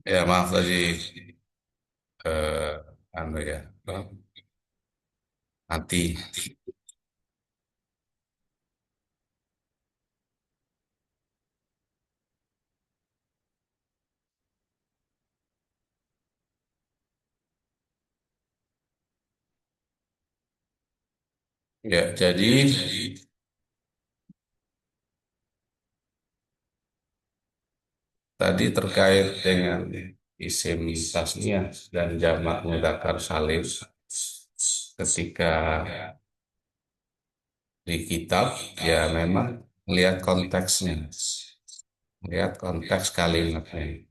Ya maaf tadi anu ya, apa, mati. Ya jadi tadi terkait dengan isim tasniah dan jamak mudzakkar salim ketika di kitab ya memang lihat konteksnya, lihat konteks kalimatnya.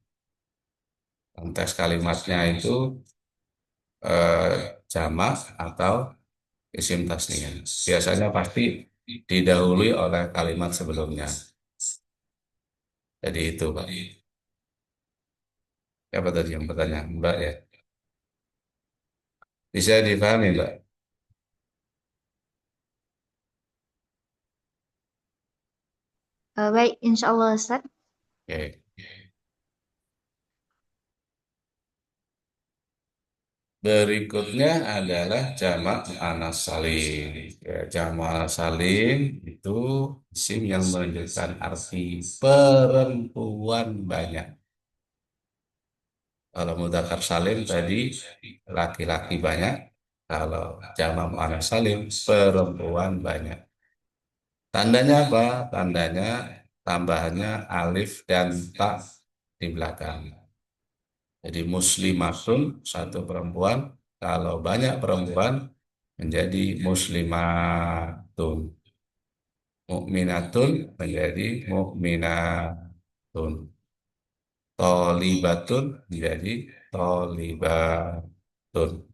Konteks kalimatnya itu eh, jamak atau isim tasniah. Biasanya pasti didahului oleh kalimat sebelumnya. Jadi itu Pak. Apa tadi yang bertanya Mbak ya? Bisa dipahami Mbak? Baik, insya Allah Ustaz. Oke. Berikutnya adalah jamak muannas salim. Ya, jamak muannas salim itu isim yang menunjukkan arti perempuan banyak. Kalau mudzakkar salim tadi laki-laki banyak. Kalau jamak muannas salim perempuan banyak. Tandanya apa? Tandanya tambahannya alif dan ta di belakang. Jadi muslimatun satu perempuan, kalau banyak perempuan menjadi muslimatun. Mukminatun menjadi mukminatun. Tolibatun menjadi tolibatun.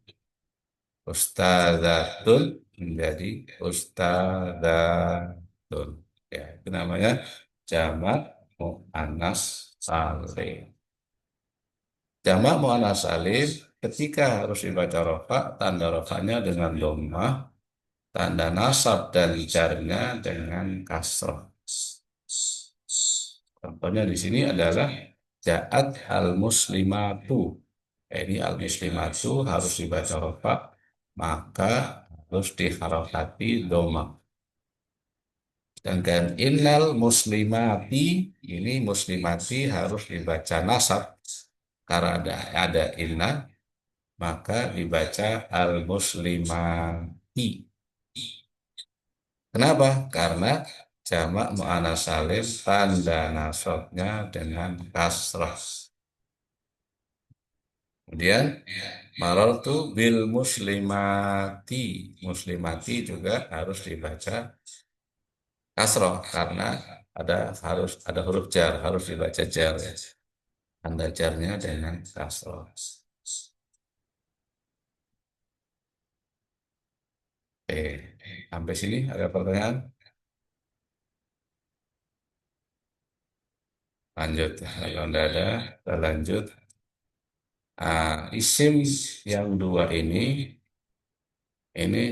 Ustadzatun menjadi ustadzatun. Ya, itu namanya jamak muannas salim. Jamak muannas salim ketika harus dibaca rofa, tanda rofanya dengan dhammah, tanda nasab dan jarnya dengan kasroh. Contohnya di sini adalah ja'at al-muslimatu. Ini al-muslimatu harus dibaca rofa, maka harus diharokati dhammah. Sedangkan innal muslimati, ini muslimati harus dibaca nasab karena ada inna, maka dibaca al-muslimati. Kenapa? Karena jamak muannas salim tanda nasabnya dengan kasrah. Kemudian marartu bil muslimati. Muslimati juga harus dibaca kasrah karena ada huruf jar, harus dibaca jar ya. Tanda jarnya dengan kasrah. Oke, sampai sini ada pertanyaan? Lanjut. Kalau tidak ada, kita lanjut. Isim yang dua ini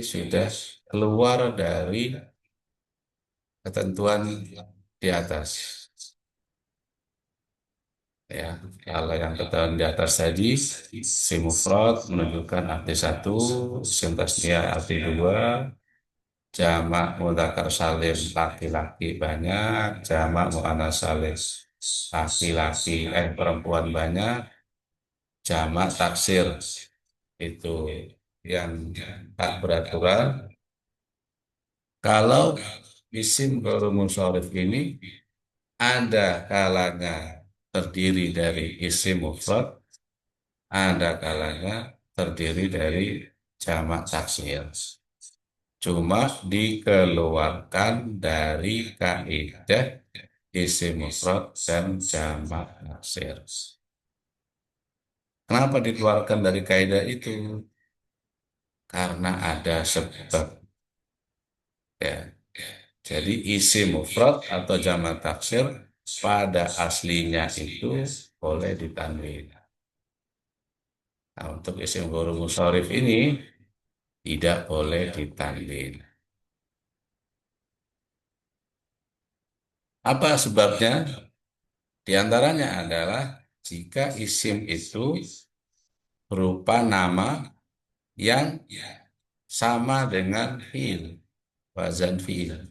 sudah keluar dari ketentuan di atas. Ya, kalau yang ketentuan di atas tadi, isim mufrad menunjukkan arti satu, isim tasniah arti dua, jamak mudzakkar salim laki-laki banyak, jamak muannas salim laki-laki perempuan banyak, jamak taksir itu yang tak beraturan. Kalau isim ghairul munsharif ini ada kalanya terdiri dari isim mufrad, ada kalanya terdiri dari jamak taksir. Cuma dikeluarkan dari kaidah isim mufrad dan jamak taksir. Kenapa dikeluarkan dari kaidah itu? Karena ada sebab. Ya. Jadi isim mufrad atau jamak taksir pada aslinya itu boleh ditanwin. Nah, untuk isim ghairul munsharif ini tidak boleh ditanwin. Apa sebabnya? Di antaranya adalah jika isim itu berupa nama yang sama dengan fiil, wazan fiil.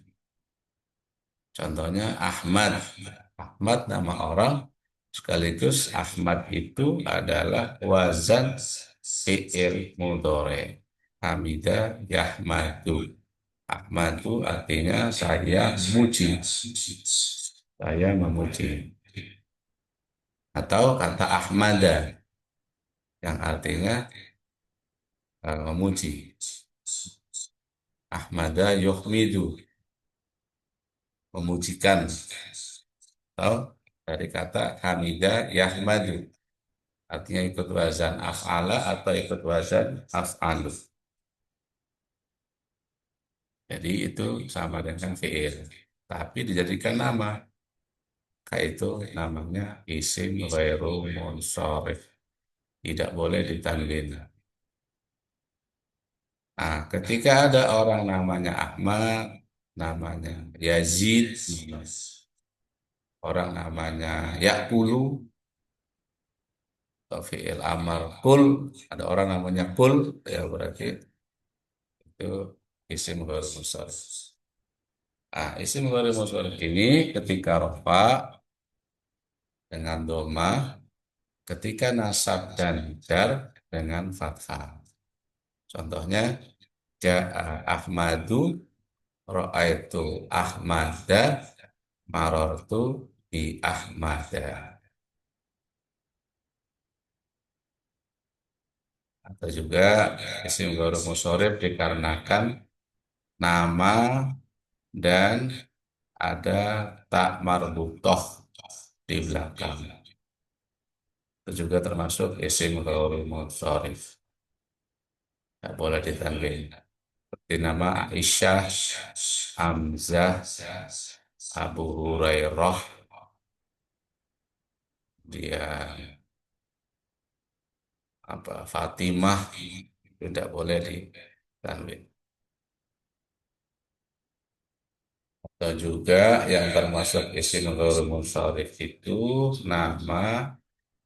Contohnya Ahmad. Ahmad nama orang, sekaligus Ahmad itu adalah wazan fiil mudhore. Hamida Yahmadu. Ahmadu artinya saya muji. Saya memuji. Atau kata Ahmada yang artinya memuji. Ahmada yuhmidu, memujikan. Atau dari kata Hamida Yahmadu, artinya ikut wazan af'ala atau ikut wazan af'alu. Jadi itu sama dengan fi'il. Tapi dijadikan nama. Kayak itu namanya isim ghairu munsharif. Tidak boleh ditanwin. Nah, ketika ada orang namanya Ahmad, namanya Yazid, orang namanya Yakulu, atau fi'il amar kul, ada orang namanya kul, ya berarti itu isim ghair munsharif. Ah, isim ghair munsharif ini ketika rofa dengan doma, ketika nasab dan jar dengan fathah. Contohnya ja'a Ahmadu, ra'aitu Ahmada, marortu bi Ahmada. Atau juga isim ghair munsharif dikarenakan nama dan ada tak marbutoh di belakang. Itu juga termasuk isim ghairi munsharif. Tidak boleh ditanwin. Seperti nama Aisyah, Hamzah, Abu Hurairah, dia apa Fatimah, tidak boleh ditanwin. Atau juga yang termasuk isim ghairi munsharif itu nama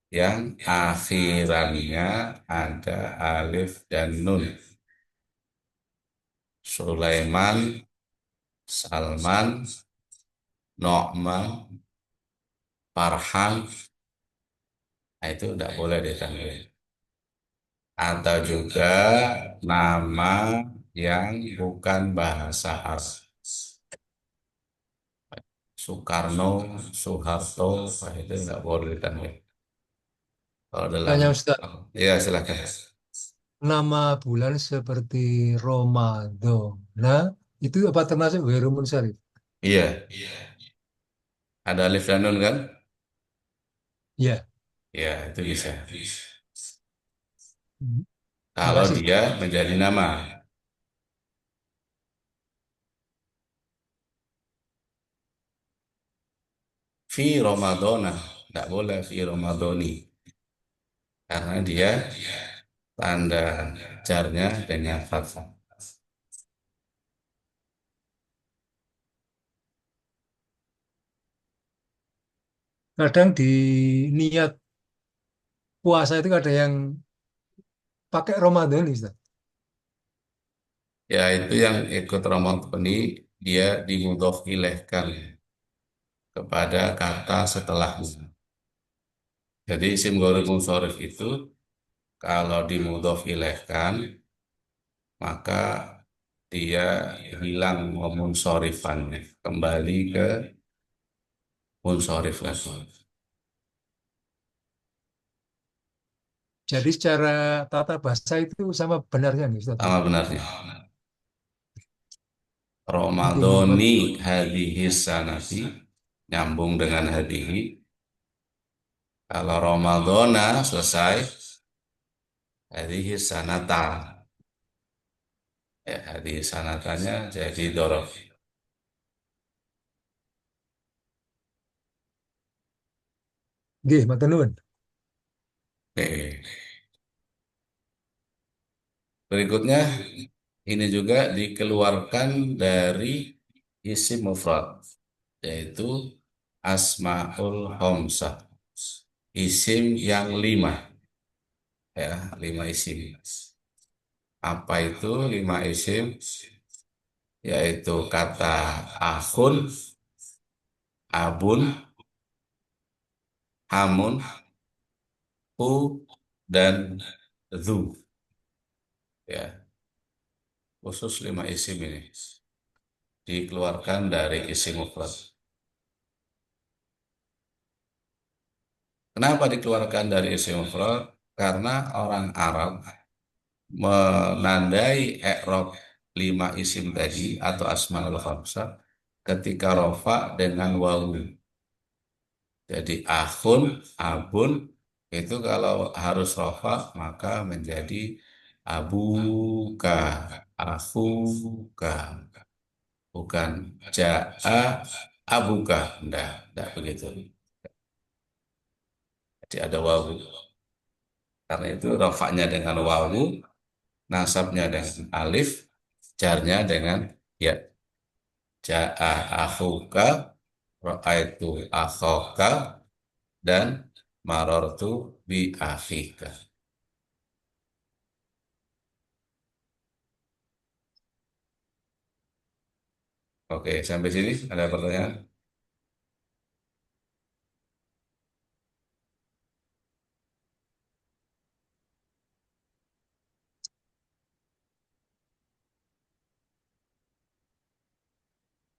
yang akhirannya ada alif dan nun. Sulaiman, Salman, Nu'man, Farhan, nah itu tidak boleh ditanwin. Atau juga nama yang bukan bahasa Arab. Soekarno, Soeharto, nah itu tidak boleh ditanwin. Kalau dalam, Tanya Ustaz, ya silakan. nama bulan seperti Ramadan. Nah, itu apa termasuk Ghairul Munsharif? Iya, ada alif dan nun kan? Ya. Ya, itu bisa. Hmm. Kalau Makasih. dia menjadi nama. Fi Ramadona, tidak boleh fi Ramadoni. Karena dia tanda jarnya dengan fathah. Kadang di niat puasa itu ada yang pakai Ramadan, Ustaz. Ya itu yang ikut Ramadhani, dia dimudhof ilaihkan kepada kata setelahnya. Jadi isim ghairi munsharif itu kalau dimudhof ilaihkan maka dia hilang munsorifannya, kembali ke munsharif lagi. Jadi secara tata bahasa itu sama benarnya nih, Ustaz. Sama benarnya. Oke, mohon. Ramadhani hadhihi sanati, nyambung dengan hadihi. Kalau Ramadhana selesai, hadihi sanata. Ya, hadihi sanatanya jadi dorof. Nggih, matur nuwun. Oke. Berikutnya, ini juga dikeluarkan dari isim mufrad. yaitu asmaul homsah, isim yang lima, ya, lima isim. Apa itu lima isim? Yaitu kata akhun, abun, hamun, hu, dan dhu. Ya, khusus lima isim ini dikeluarkan dari isim mufrad. Kenapa dikeluarkan dari isim mufrad? Karena orang Arab menandai i'rab lima isim tadi atau asmaul khamsah ketika rofa dengan wawu. Jadi akhun, abun itu kalau harus rofa maka menjadi abuka, akhuka, bukan ja'a abuka. Enggak begitu. Jadi ada wawu. Karena itu rofaknya dengan wawu, nasabnya dengan alif, jarnya dengan ya. Ja'a akhuka, ra'aitu akhoka, dan marortu bi akhika. Oke, sampai sini ada pertanyaan?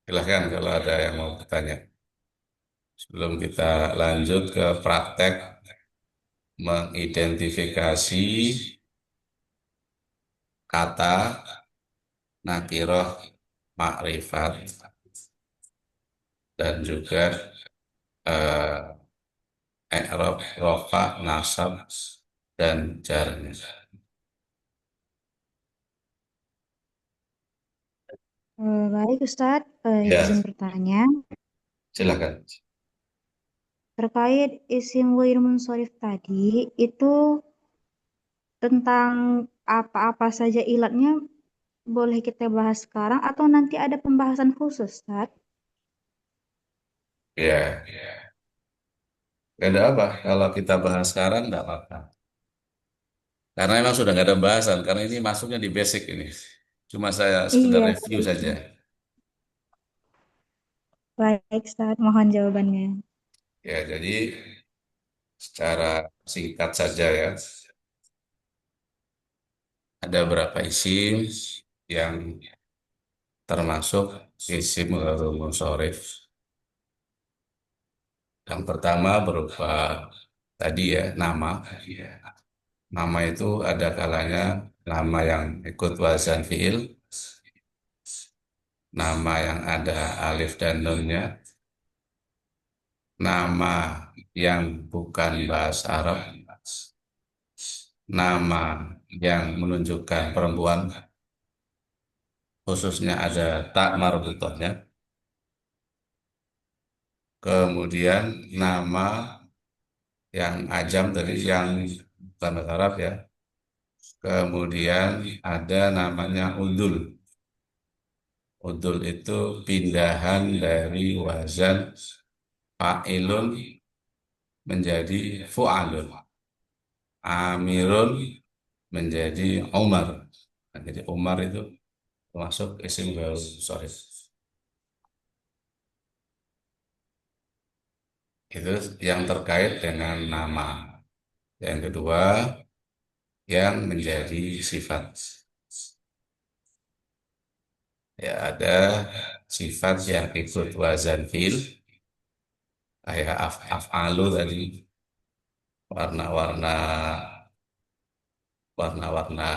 Silahkan kalau ada yang mau bertanya. Sebelum kita lanjut ke praktek mengidentifikasi kata nakiroh makrifat dan juga i'rab, rofa, nasab, dan jarnya. Baik, Ustadz, Ya, izin bertanya. silakan. Terkait isim ghair munsharif tadi, itu tentang apa-apa saja ilatnya boleh kita bahas sekarang atau nanti ada pembahasan khusus, Ustadz? Ya, gak ada apa. Kalau kita bahas sekarang, nggak apa-apa. Karena memang sudah nggak ada bahasan, karena ini masuknya di basic ini. Cuma saya sekedar Iya, review saja. baik, Ustadz. Mohon jawabannya. Ya, jadi secara singkat saja ya, ada beberapa isim yang termasuk isim ghairul munsharif. Yang pertama berupa tadi ya, nama. Nama itu ada kalanya nama yang ikut wazan fiil, nama yang ada alif dan nunnya, nama yang bukan bahasa Arab, nama yang menunjukkan perempuan, khususnya ada tak marbutohnya, kemudian nama yang ajam tadi yang bukan bahasa Arab ya, kemudian ada namanya udul. Udul itu pindahan dari wazan fa'ilun menjadi fu'alun. Amirun menjadi Umar. Nah, jadi Umar itu termasuk isim ghairul munsharif. Itu yang terkait dengan nama. Yang kedua, yang menjadi sifat. Ya, ada sifat yang ikut wazan fil, kayak af'alu tadi, warna-warna warna-warna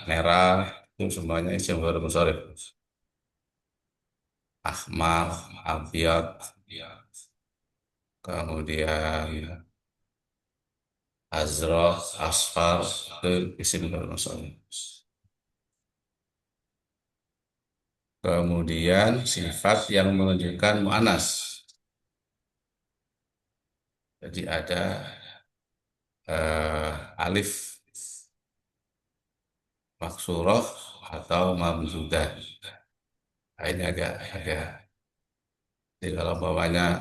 merah, itu semuanya isim ghairul munsharif. Ahmar, abyad, kemudian azraq, asfar, itu isim ghairul munsharif. Kemudian sifat yang menunjukkan mu'anas. Jadi ada alif maksuroh atau mamzudah. Nah, ini agak agak Jadi kalau bawahnya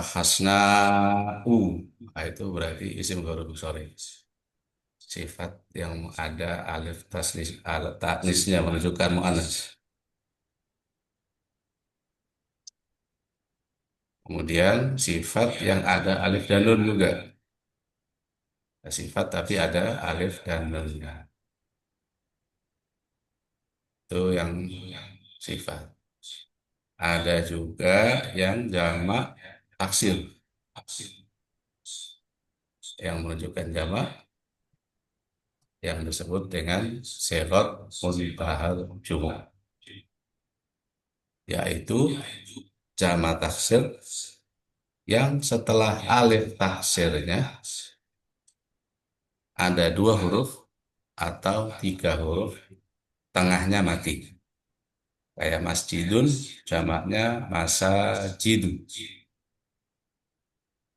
hasna u, nah itu berarti isim ghairul munsharif. Sifat yang ada alif tasnis, alif taknisnya menunjukkan muannas. Kemudian sifat yang ada alif dan nun juga. Sifat tapi ada alif dan nunnya. Itu yang sifat. Ada juga yang jamak taksir. Yang menunjukkan jamak yang disebut dengan sifat muntahal jumlah. Yaitu jamak taksir yang setelah alif taksirnya ada dua huruf atau tiga huruf, tengahnya mati. Kayak masjidun, jamaknya masajidu.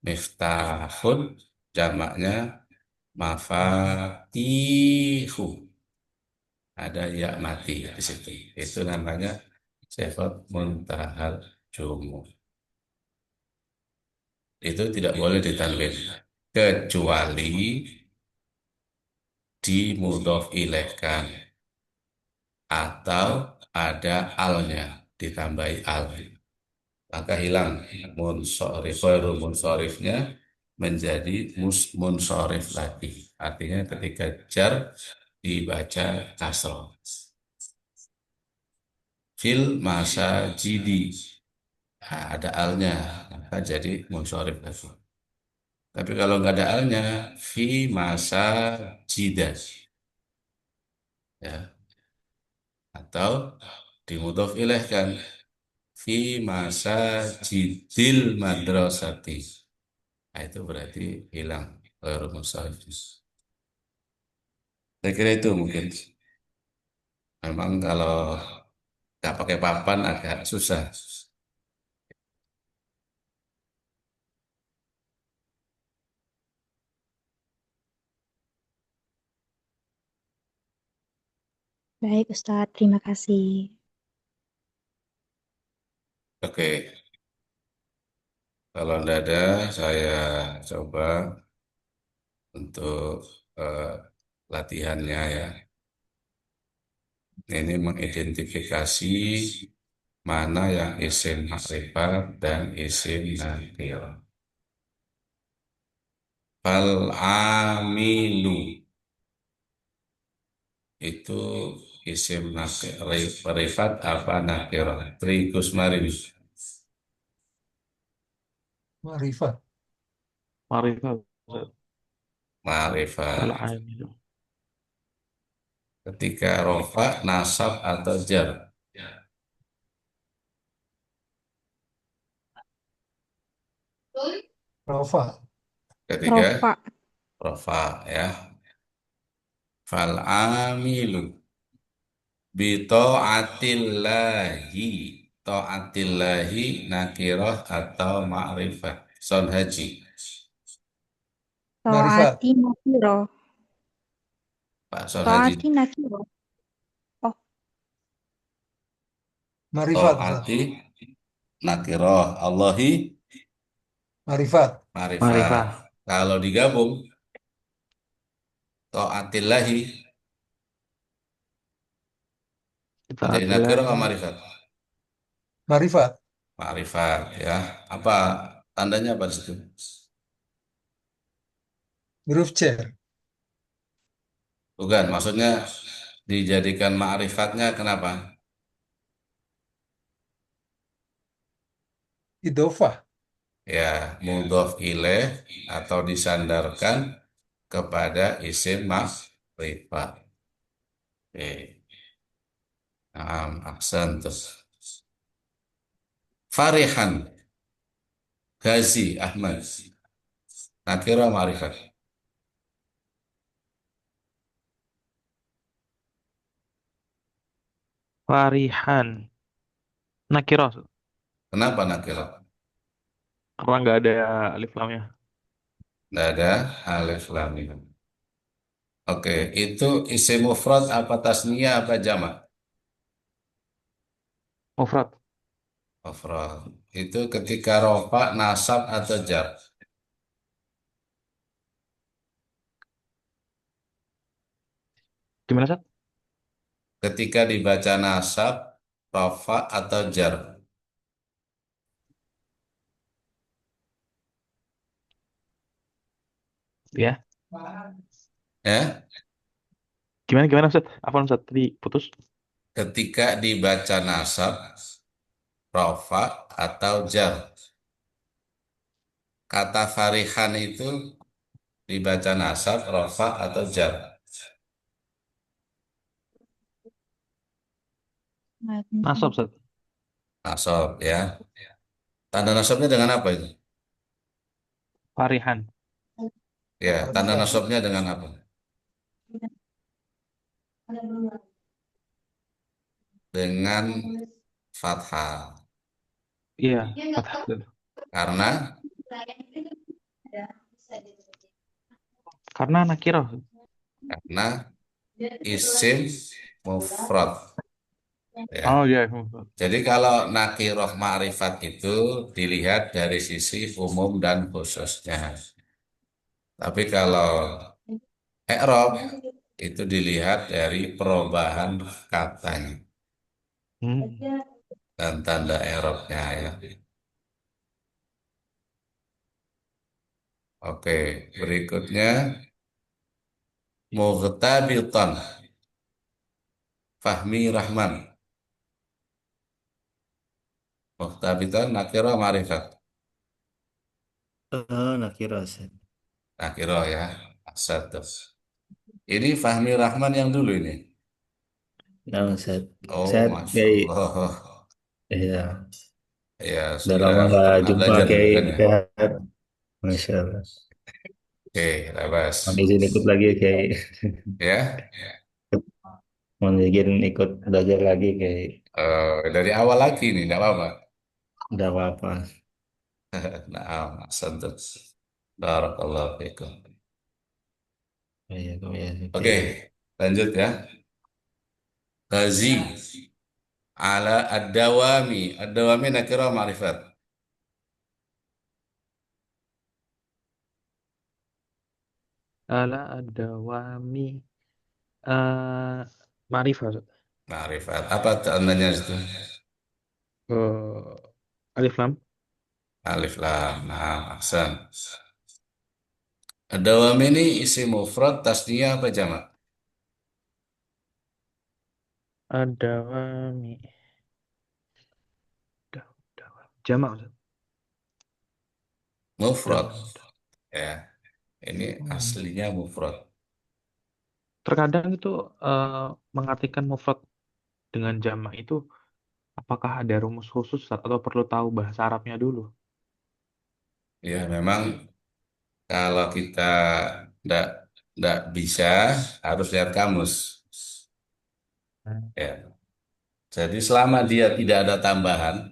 Miftahun, jamaknya mafatihu. Ada ya mati di situ. Itu namanya sifat muntahal jumu. Itu tidak boleh ditanwin kecuali dimudhof ilaihkan atau ada alnya, ditambahi al, maka hilang munsorif, baru munsorifnya menjadi munsorif lagi. Artinya ketika jar dibaca kasroh. Fil masa jidi, nah, ada alnya, maka jadi munsorif lagi. Tapi kalau nggak ada alnya, fi masa jidas, ya, atau dimudhof ilaihkan fi masa jidil madrasati. Nah, itu berarti hilang ghairu munsharif. Saya kira itu mungkin. Memang kalau nggak pakai papan agak susah. Baik, Ustadz. Terima kasih. Oke, kalau tidak ada, saya coba untuk eh, latihannya ya. Ini mengidentifikasi mana yang isim makrifat dan isim nakirah. Fal amilu itu isim makrifat apa nakirah? Trigus marin. Ma'rifat. Ma'rifat. Ustaz. Ma'rifat. Al-amilu. Ketika rofa, nasab atau jar. Rofa. Ketika Rofa. rofa ya. Fal amilu bi ta'atillahi. Ta'atillahi nakirah atau ma'rifat. Son haji. Ma'rifat. Toati nakiro. Pak Son haji. Toati nakiro. Oh, Ma'rifat, Ustaz. Ta'ati nakirah. Allahi Ma'rifat. ma'rifat. Ma'rifah. Kalau digabung ta'atillahi menjadi nakirah atau Itaatillahi. ma'rifat? Ma'rifat. Ma'rifat ya. Apa tandanya apa di situ? Huruf cer. Bukan, maksudnya dijadikan ma'rifatnya kenapa? Idofah. Ya, mudhof ilaih atau disandarkan kepada isim ma'rifat. Oke. Nah, aksan tuh. Farihan, Gazi, Ahmad. Nakira ma'rifat. Farihan. Nakirah. Ustaz. Kenapa nakira? Karena nggak ada alif lamnya. Tidak ada alif lam mim. Oke, itu isim mufrad apa tasniyah apa jamak? Mufrad. Mufrad. Itu ketika rofa, nasab atau jar. Gimana, Sat? Ketika dibaca nasab, rofa atau jar. Ya. Ya, Gimana, gimana, Sat? Apa, Sat? Tadi putus. ketika dibaca nasab, rofa atau jar. Kata farihan itu dibaca nasab, rofa atau jar. Nasab, Sat. Nasab ya. Tanda nasabnya dengan apa itu? Farihan. Ya, tanda nasabnya dengan apa? Dengan fathah. Iya, fathah. Sat. Karena Karena nakirah. karena isim mufrad Oh ya. iya. Jadi kalau nakiroh ma'rifat itu dilihat dari sisi umum dan khususnya. Tapi kalau i'rab itu dilihat dari perubahan katanya Hmm. dan tanda i'rabnya ya. Oke, berikutnya mughtabitan. Fahmi Rahman. Mughtabitan nakirah ma'rifat. Nakira Ustaz. Nakirah ya. Satu. Ini Fahmi Rahman yang dulu ini. Nah, Ustaz. Oh, Saya Masya kayak Allah. ya, Ya, udah sudah lama nggak pernah jumpa belajar dulu kayak kan ya. sehat. Masya Allah. Oke, labas. Mau izin ikut lagi kayak Ya, mau izin ikut belajar lagi kayak dari awal lagi nih, enggak apa-apa. udah apa-apa. Nah, santuk. Barakallahu fikum. Ya, ya, Oke, kayak lanjut ya. Tazi ala ad-dawami. Ad-dawami nakirah ma'rifat. Ala adawami. Ma'rifah, Sat. Ma'rifat. Apa tandanya itu? Alif lam. Alif lam. Nah, aksan. Ad-dawami ini isi mufrad, tasniyah apa jamak? Adawami. Jamak, Sat. Mufrad. Dawam. Ya, ini Hmm. aslinya mufrad. Terkadang itu eh, mengartikan mufrad dengan jamak itu apakah ada rumus khusus Sat? Atau perlu tahu bahasa Arabnya dulu? Ya, memang kalau kita tidak tidak bisa harus lihat kamus. Hmm. Ya. Jadi selama dia tidak ada tambahan,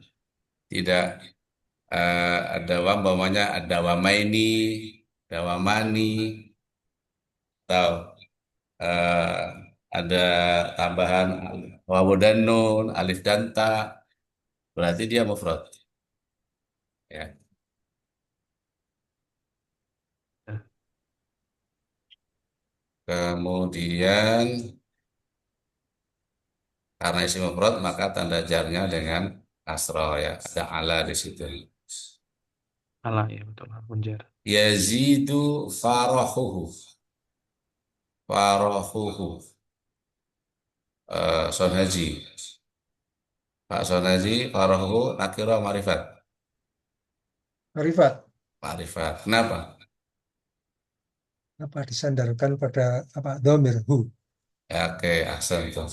tidak ada umpamanya ada wamaini, ada wamani, atau eh, ada tambahan wawu dan nun, alif dan ta, berarti dia mufrad. Ya. Kemudian karena isi mufrad maka tanda jarnya dengan kasroh ya, ada ala di situ. Alah ya betul. Munjar. Yazidu farahuhu. Farahuhu. Sonhaji. Pak Sonhaji, farahuhu, nakira marifat. Arifat, Marifat. Kenapa? apa disandarkan pada apa domir hu. Ya, oke, ahsan tuh.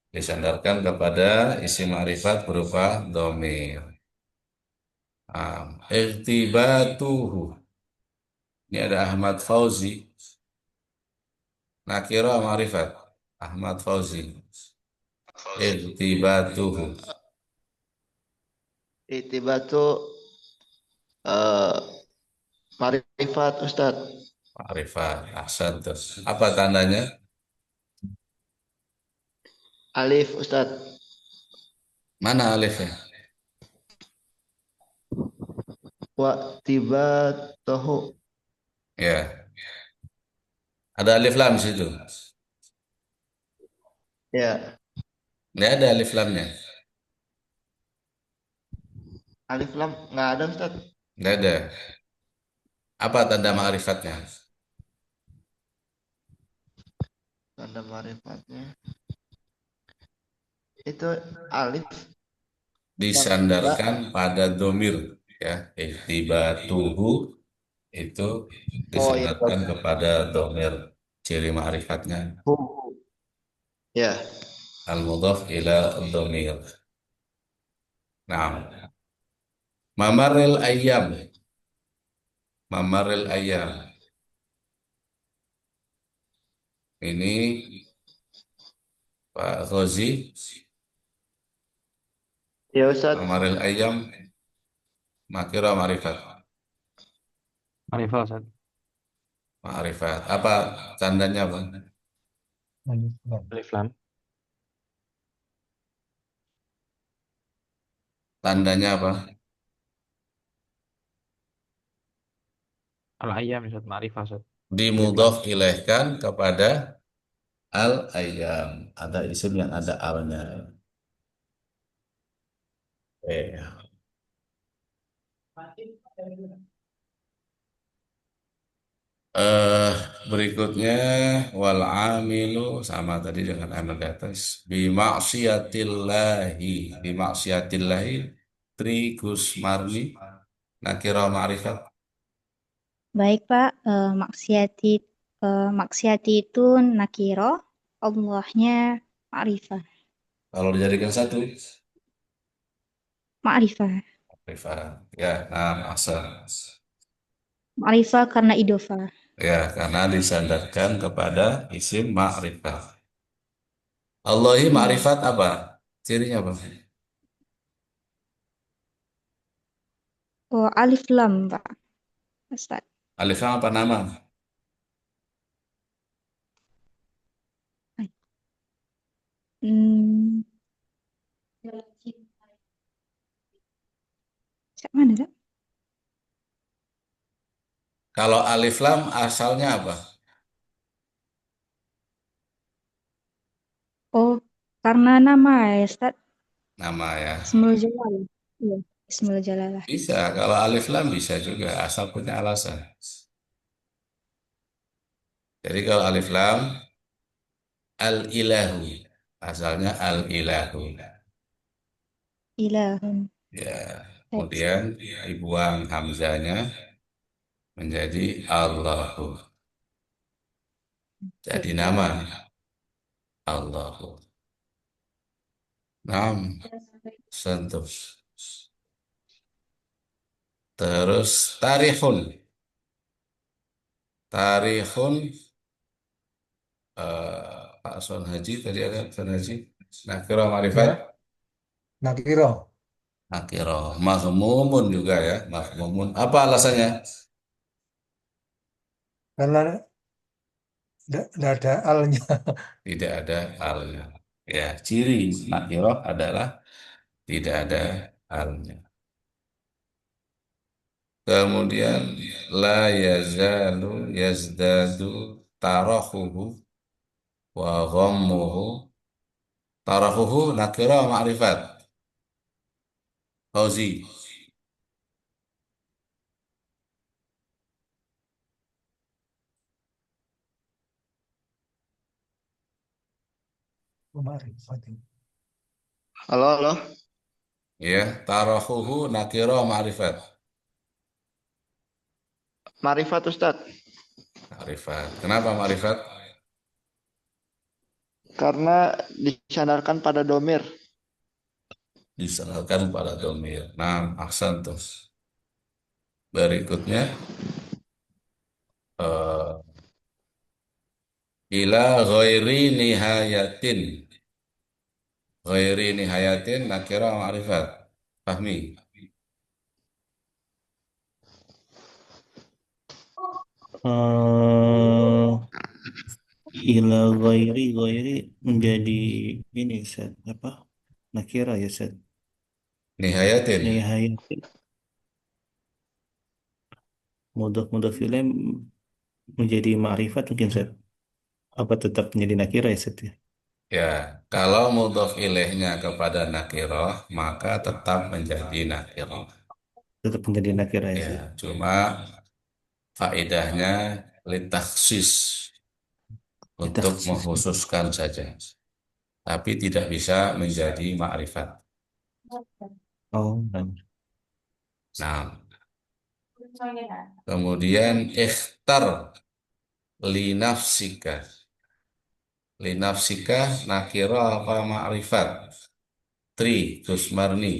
Disandarkan kepada isi marifat berupa domir. Irtibatuhu. Ini ada Ahmad Fauzi. Nakira marifat. Ahmad Fauzi. Irtibatuhu. Itibatu eh marifat Ustadz. Marifat. Ahsan tuh. Apa tandanya? Alif Ustadz. Mana alifnya? wa tibatahu. Ya, ada alif lam di situ. Ya, Nggak ada alif lamnya. alif lam nggak ada Ustaz. Nggak ada. Apa tanda ma'rifatnya? Tanda marifatnya itu alif yang enggak. Disandarkan pada domir. Ya, ihtibatuhu itu Oh iya, disandarkan kepada domir. Ciri ma'rifatnya. hu. Ya, Al-mudhaf ila domir. Nah, mamaril ayam. Mamaril ayam. Ini Pak Ghazi. ya Ustaz. Mamaril ayam. Makira ma'rifat. Marifat, Ustaz. Ma'rifat. Apa tandanya, Bang? Alif lam. Alif lam. Tandanya apa? Al-ayam, Ustaz. Marifat, Ustaz. Alif lam. Dimudhaf ilaihkan kepada al-ayam. Ada isim yang ada al-nya. Eh, eh, berikutnya wal amilu sama tadi dengan amal di atas. Bimaksiatillahi Trigus Marni nakira ma'rifat. Baik, Pak. Maksiati itu nakiro, Allahnya ma'rifah. Kalau dijadikan satu Ma'rifah. ma'rifat. Ya, nah asal. Ma'rifah karena idofah. Ya, karena disandarkan kepada isim ma'rifat. Allahi Hmm. ma'rifat apa? Cirinya apa? Oh, alif lam, Pak. Ustaz. Alif lam apa nama? Hmm. Cak mana, Kak? Kalau alif lam asalnya apa? Oh, karena nama ya, Ustaz. Nama ya. Ismul Jalal. Iya, Ismul Jalalah. Bisa, kalau alif lam bisa juga, asal punya alasan. Jadi kalau alif lam, al-ilahu. Asalnya al-ilahu. Ilahun. Ya, Baik. kemudian dibuang hamzanya menjadi Allahu. Jadi nama Allahu. Nam, sentuh. Terus tarikhun. Tarikhun, Pak Son Haji, tadi ada Son Haji. Nakira Marifat. Ya, nakiro. Nakiro. Mahmumun juga ya. Mahmumun. Apa alasannya? Karena nggak ada alnya. Tidak ada alnya. Ya, ciri nakiro adalah tidak ada alnya. Kemudian la yazalu yazdadu tarahuhu wa ghammuhu. Tarahuhu nakira ma'rifat. Fauzi. Ma'rifat. Halo, halo. Ya, tarahuhu nakira ma'rifat. Marifat Ustaz. Ma'rifat. Kenapa ma'rifat? Karena disandarkan pada domir. Disandarkan pada domir. Nah, aksan tuh. Berikutnya eh, ila ghairi nihayatin. Ghairi nihayatin nakira ma'rifat. Fahmi. eh ila ghairi menjadi ini set apa? Nakira ya set. Nihayatin. Nihayat mudhof ilaih menjadi ma'rifat mungkin Ustaz. Apa tetap menjadi nakirah ya Ustaz ya? Ya, kalau mudhof ilaihnya kepada nakiroh, maka tetap menjadi nakiroh. Tetap menjadi nakirah ya Ya, Ustaz. cuma faedahnya litaksis untuk Takhsis. mengkhususkan saja, tapi tidak bisa menjadi ma'rifat. Oh, nah. Nah, kemudian ikhtar linafsika. Linafsika nakiro apa ma'rifat? Gus Marni.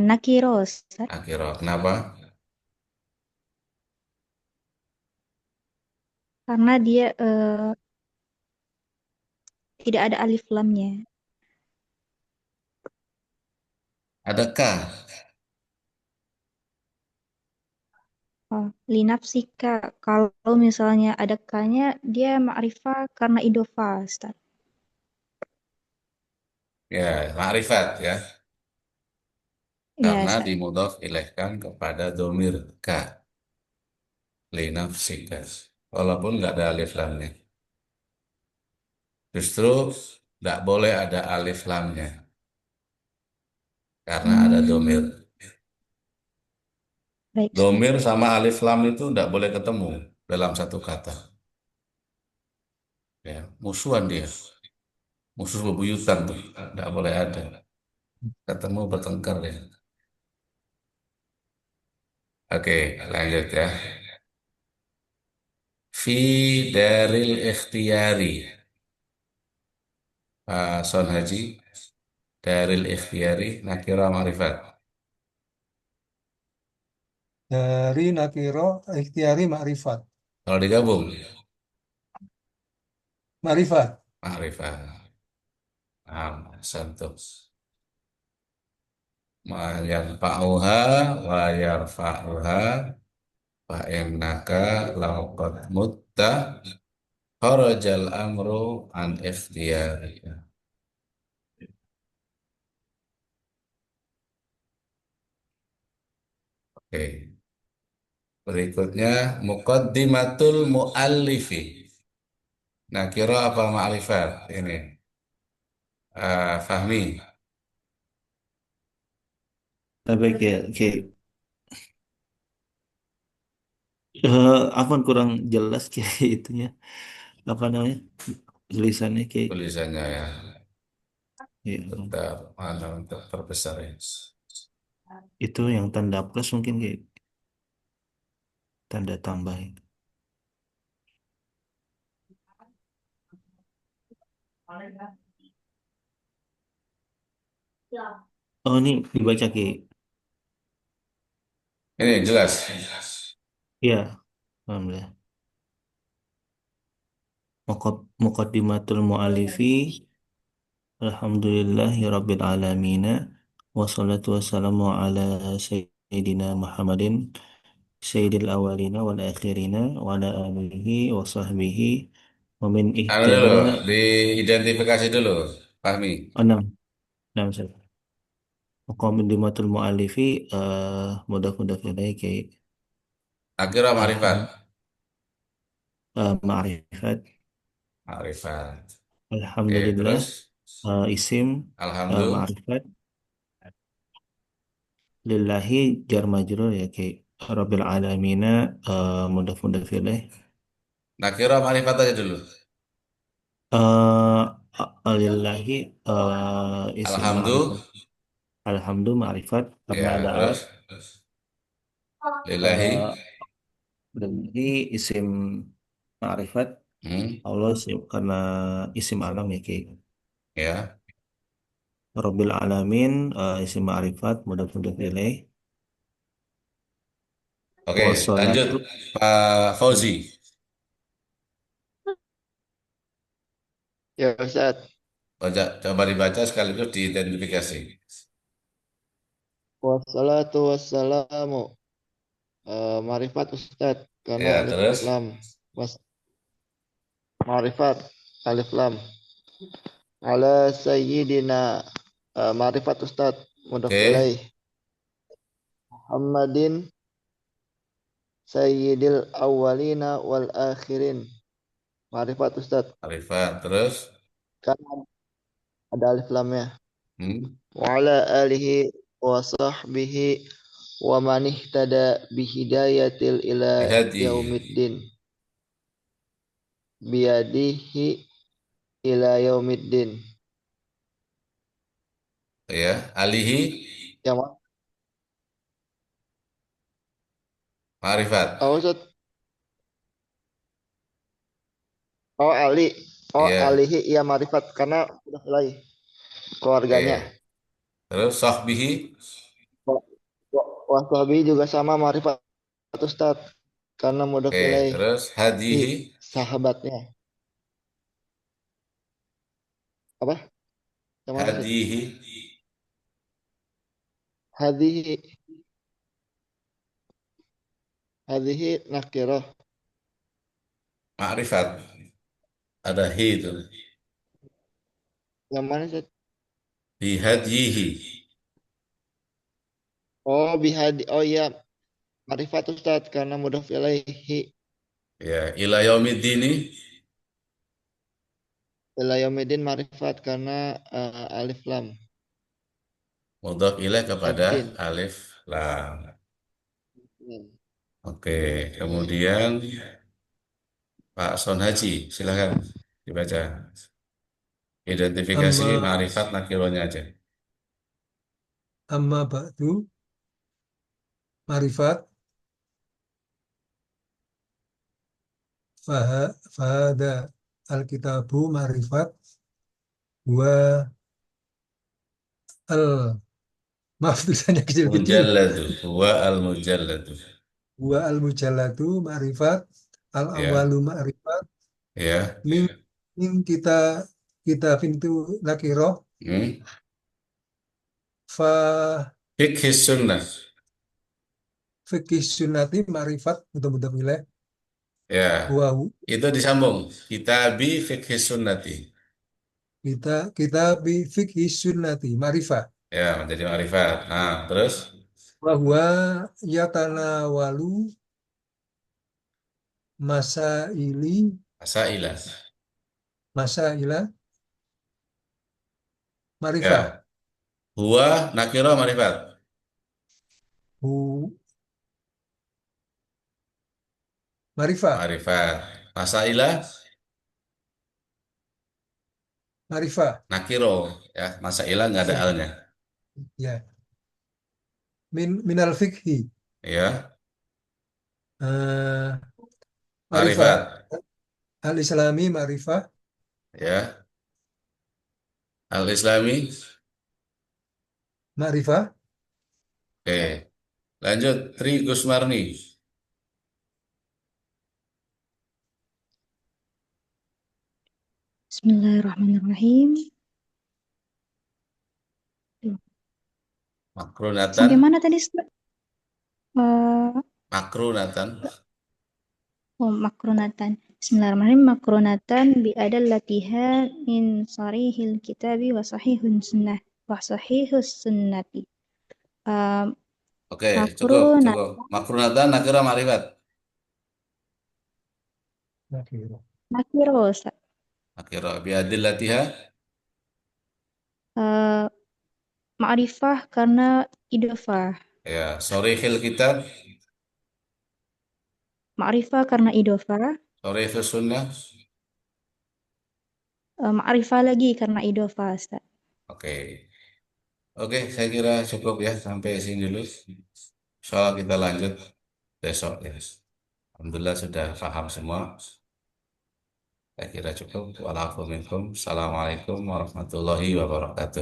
Nakiro, Ustaz. Nakiro, kenapa? Karena dia tidak ada alif lamnya. Adakah? Linafsika. Kalau misalnya ada kanya, dia ma'rifah karena idofah, Ustaz. Ya, ma'rifat ya. Ya, Karena Ustaz. dimudhof ilaihkan kepada domir ka. Linafsika. Walaupun nggak ada alif lamnya. Justru nggak boleh ada alif lamnya. Karena ada domir. Baik, Ustaz. Domir sama alif lam itu nggak boleh ketemu dalam satu kata. Ya, musuhan dia. Musuh bebuyutan tuh. Nggak boleh ada. Ketemu bertengkar ya. Oke, lanjut ya. Fi daril ikhtiyari. Pak Son Haji. Daril ikhtiyari. Nakira ma'rifat. Dari nakiro ikhtiari ma'rifat. Kalau digabung, Ma'rifat. ma'rifat. Santos. Ma yarfa'uha wa yarfa'uha fa innaka laqad mutta kharajal amru an ikhtiyari. Oke. Berikutnya muqaddimatul muallifi. Nah, kira apa ma'rifat ini? Fahmi. Tapi kayak apa kurang jelas kayak itunya. Apa namanya? Tulisannya kayak Tulisannya ya. ya, Bentar, mana untuk perbesar ya. itu yang tanda plus mungkin kayak tanda tambah itu. Oh, ini dibaca kayak Ini jelas. ya, alhamdulillah. Muqaddimatul mu'alifi alhamdulillahi rabbil alamin wassalatu wassalamu ala sayyidina Muhammadin sayyidil awalina wal akhirina wa ala alihi wa sahbihi wa min Anu dulu, ihtada diidentifikasi dulu, Fahmi. enam enam saya Muqaddimatul mu'alifi mudhaf ilaih kayak Akhirnya ma'rifat. alham ma'rifat Ma'rifat. Oke, alhamdulillah terus isim alhamdulillah. ma'rifat lillahi jar majrur ya kayak rabbil alamina mudhaf ilaih Nakira ma'rifat aja dulu. eh lillahi isim ma'rifat Alhamdulillah. alhamdu ma'rifat karena Ya, ada terus lillahi. eh lillahi isim ma'rifat Hmm, Allah karena isim alam ya kayak ya. Rabbil alamin isim ma'rifat mudhaf ilaih Oke, lanjut wassalatu Pak Fauzi. Ya Ustaz. Coba dibaca sekaligus diidentifikasi. Wassalatu wassalamu. Marifat Ustaz. Karena Ya, alif terus lam. Was marifat. Alif lam. Ala sayyidina. Marifat Ustaz. Mudhaf oke. ilaih. Muhammadin sayyidil awwalina wal akhirin. Ma'rifat Ustaz. Ma'rifat. Terus? Kan ada alif lamnya. Hmm? Wa ala alihi wa sahbihi wa man ihtada bihidayatil ila Bihadihi. yaumiddin. Biyadihi ila yaumiddin. Ya, alihi Yang mana? ma'rifat. Oh, Ustaz. Oh, Ali. Oh, Ya. alihi iya marifat karena udah mulai keluarganya. Oke. Terus sahbihi. Washabi juga sama marifat Ustaz karena mudhof Oke. ilaih Terus hadihi. sahabatnya. Apa? Yang mana Ustaz? Hadihi. Hadhihi hadhihi nakirah. Ma'rifat. Ada hi itu. Yang mana Ustaz? Bihadihi. Oh, bihadi. Oh iya, marifat Ustaz karena mudhof ilaihi Ya, ila yaumiddini. ila yaumidin marifat karena alif lam Mudhaf ilaih kepada tamkin. alif lam. Hmm. Oke, kemudian Pak Son Haji, silakan dibaca. Identifikasi Amma ma'rifat nakironya aja. amma ba'du marifat fahada alkitabu marifat wa al maaf tulisannya kecil-kecil Mujalladu, huwa al-mujalladu. wa al mujallatu marifat al Ya, awalu marifat ya. min min kita pintu nakiro Hmm. fa Fikih sunnah. fikih sunnati marifat mudah-mudah wilayah Ya, wa itu disambung. Kitabi fikih sunnati. kita bi fikih sunnati marifat Ya, menjadi ma'rifat. Nah, terus bahwa yatanawalu masaili asailah. masaila marifat Ya, huwa nakiro ma'rifat. hu marifat Ma'rifat. Masailah marifat nakiro. Ya, masailah nggak ada ya alnya. ya minal fikhi Ya, eh, marifat ma'rifat. al islami marifat Ya, al-islami. marifat Oke, lanjut. Tri Gusmarni. Bismillahirrahmanirrahim. Makrunatan. Sampai mana tadi, Ustaz? Makrunatan. Makrunatan. Bismillahirrahmanirrahim. Makrunatan bi adallatiha min sarihil kitabi wa sahihun sunnah wa sahihus sunnati. Eh, Oke, cukup, makrunat cukup. Makrunatan nakira ma'rifat. nakiro nakiro, Ustaz. Nakira biadillatiha. Eh, ma'rifah karena idofah. Ya, sorihil kitab. Ma'rifah karena idofah. Sorihil sunnah. Ma'rifah lagi karena idofah, Ustaz. Oke. Oke, saya kira cukup ya sampai sini dulu. Soal kita lanjut besok ya. Alhamdulillah sudah paham semua. Saya kira cukup. Waalaikumsalam. Assalamualaikum warahmatullahi wabarakatuh.